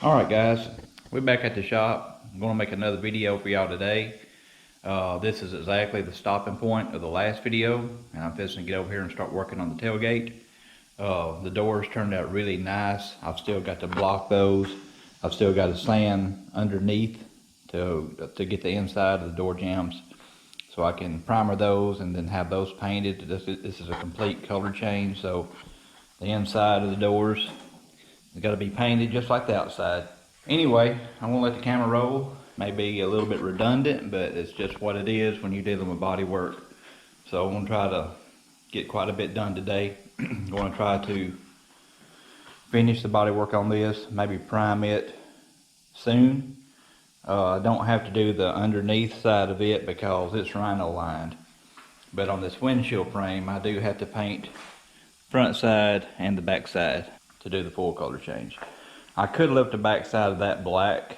Alright guys, we're back at the shop. I'm going to make another video for y'all today. This is exactly the stopping point of the last video, and I'm fixing to get over here and start working on the tailgate. The doors turned out really nice. I've still got to block those. I've still got to sand underneath to get the inside of the door jambs, so I can primer those and then have those painted. This is a complete color change, so the inside of the doors it's got to be painted just like the outside. Anyway, I'm going to let the camera roll. Maybe a little bit redundant, but it's just what it is when you're dealing with body work. So I'm going to try to get quite a bit done today. I'm going to try to finish the body work on this, maybe prime it soon. I don't have to do the underneath side of it because it's rhino lined. But on this windshield frame, I do have to paint front side and the back side to do the full color change. I could lift the back side of that black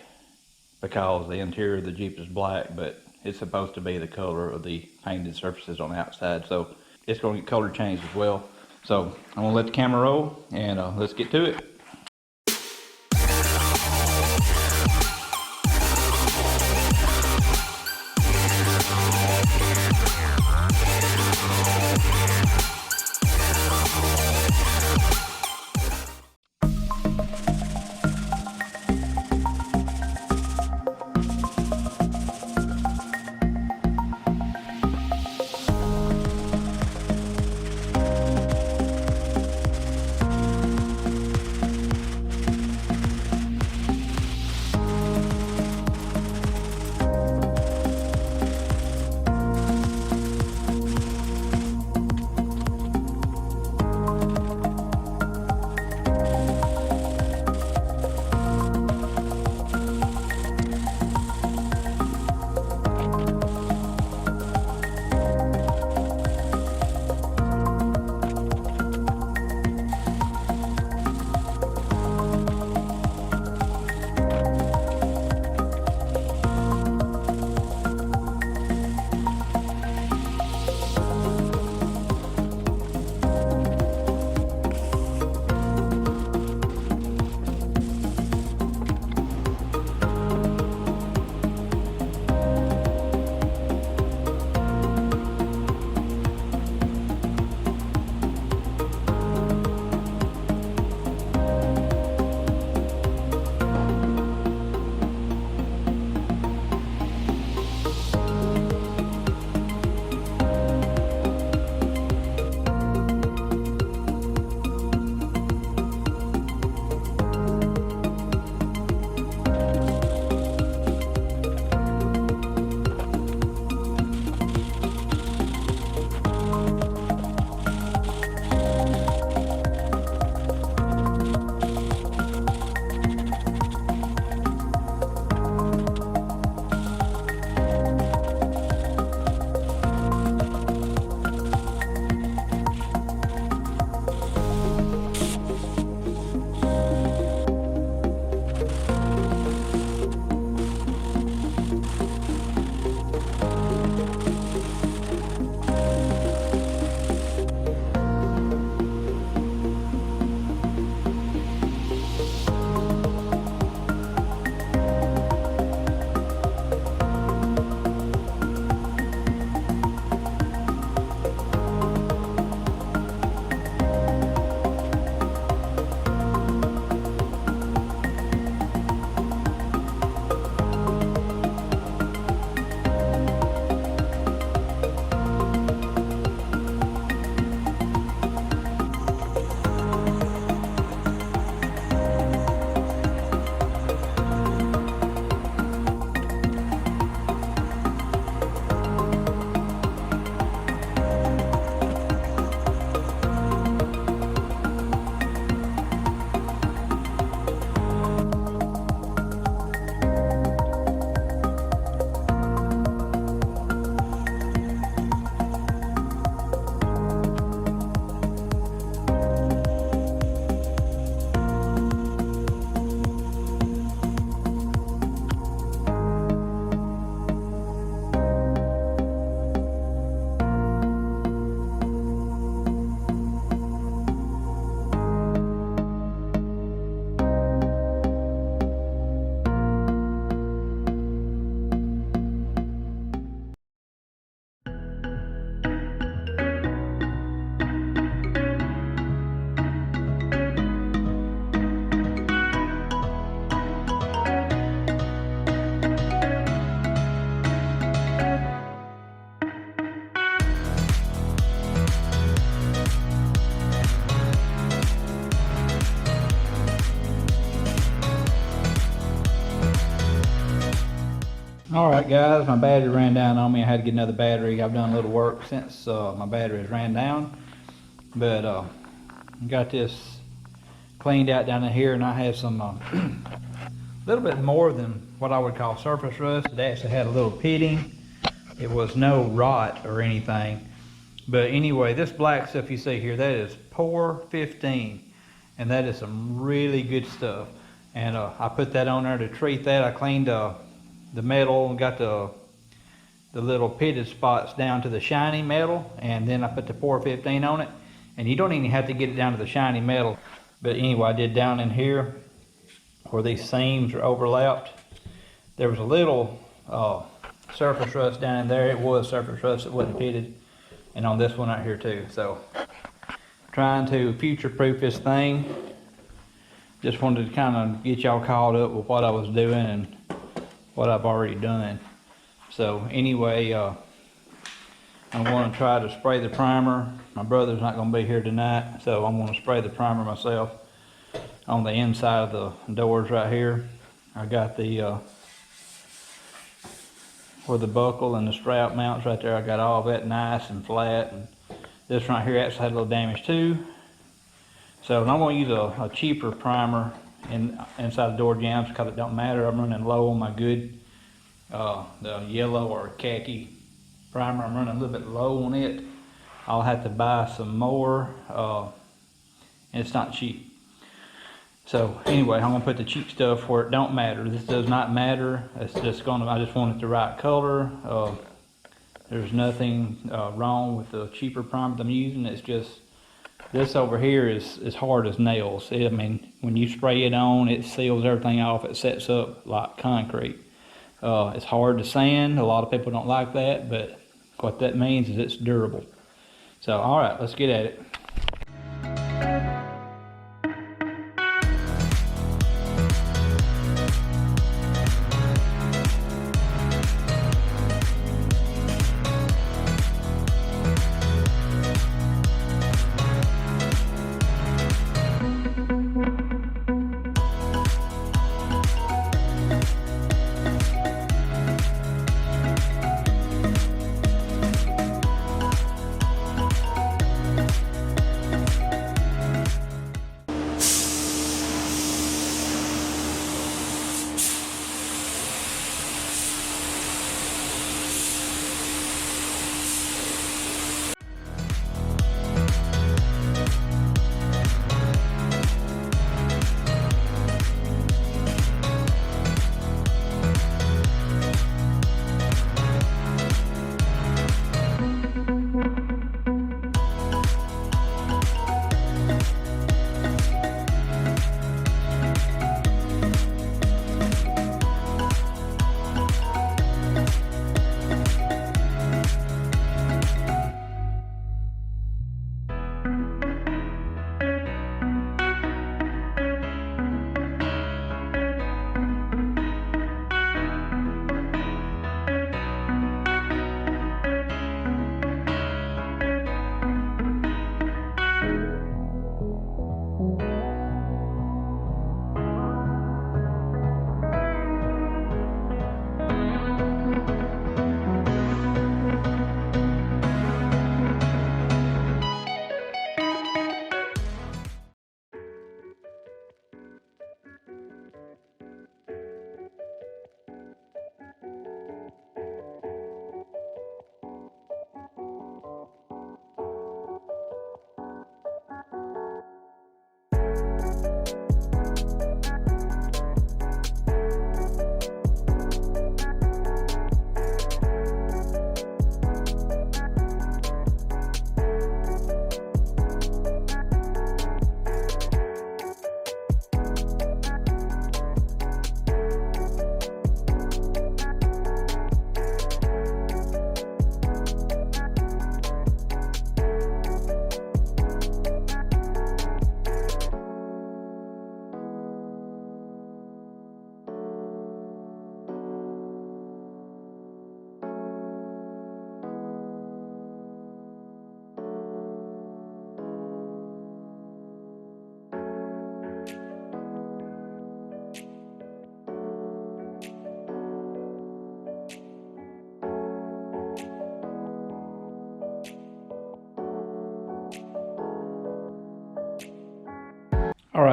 because the interior of the Jeep is black, but it's supposed to be the color of the painted surfaces on the outside, so it's going to get color changed as well. So I'm going to let the camera roll and let's get to it. Alright guys, my battery ran down on me. I had to get another battery. I've done a little work since my battery has ran down. But got this cleaned out down in here, and I had some little bit more than what I would call surface rust. It actually had a little pitting. It was no rot or anything. But anyway, this black stuff you see here, that is Ep.4, and that is some really good stuff. And I put that on there to treat that. I cleaned the metal and got the little pitted spots down to the shiny metal, and then I put the Ep.4 on it. And you don't even have to get it down to the shiny metal. But anyway, I did down in here where these seams are overlapped. There was a little surface rust down in there. It was surface rust, it wasn't pitted. And on this one out here too. So trying to future-proof this thing. Just wanted to kind of get y'all caught up with what I was doing and what I've already done. So anyway, I'm going to try to spray the primer. My brother's not going to be here tonight, so I'm going to spray the primer myself on the inside of the doors right here. I got the where the buckle and the strap mounts right there. I got all of that nice and flat, and this right here actually had a little damage too. So I'm going to use a cheaper primer inside the door jambs because it don't matter. I'm running low on my good the yellow or khaki primer. I'm running a little bit low on it. I'll have to buy some more, and it's not cheap. So anyway, I'm gonna put the cheap stuff where it don't matter. This does not matter. It's just gonna, I just want it the right color. There's nothing wrong with the cheaper primer that I'm using. It's just, this over here is hard as nails. I mean, when you spray it on, it seals everything off. It sets up like concrete. It's hard to sand. A lot of people don't like that, but what that means is it's durable. So, all right, let's get at it.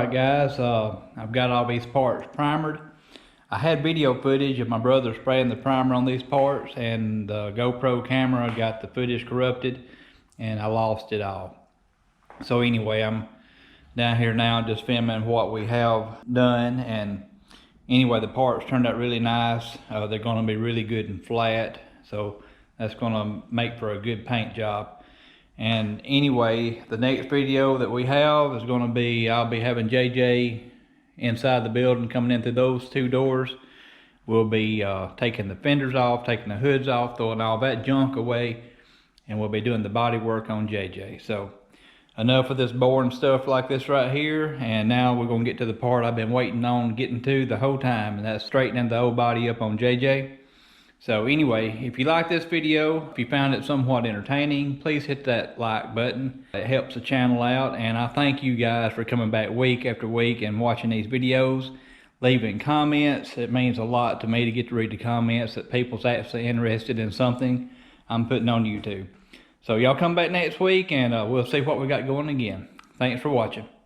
Alright guys, I've got all these parts primered. I had video footage of my brother spraying the primer on these parts, and the GoPro camera got the footage corrupted and I lost it all. So anyway, I'm down here now just filming what we have done, and anyway, the parts turned out really nice. They're going to be really good and flat, so that's going to make for a good paint job. And anyway, the next video that we have is going to be, I'll be having JJ inside the building coming in through those two doors. We'll be taking the fenders off, taking the hoods off, throwing all that junk away, and we'll be doing the body work on JJ. So enough of this boring stuff like this right here, and now we're going to get to the part I've been waiting on getting to the whole time, and that's straightening the old body up on JJ. So anyway, if you like this video, if you found it somewhat entertaining, please hit that like button. It helps the channel out, and I thank you guys for coming back week after week and watching these videos, leaving comments. It means a lot to me to get to read the comments that people's actually interested in something I'm putting on YouTube. So y'all come back next week and we'll see what we got going again. Thanks for watching.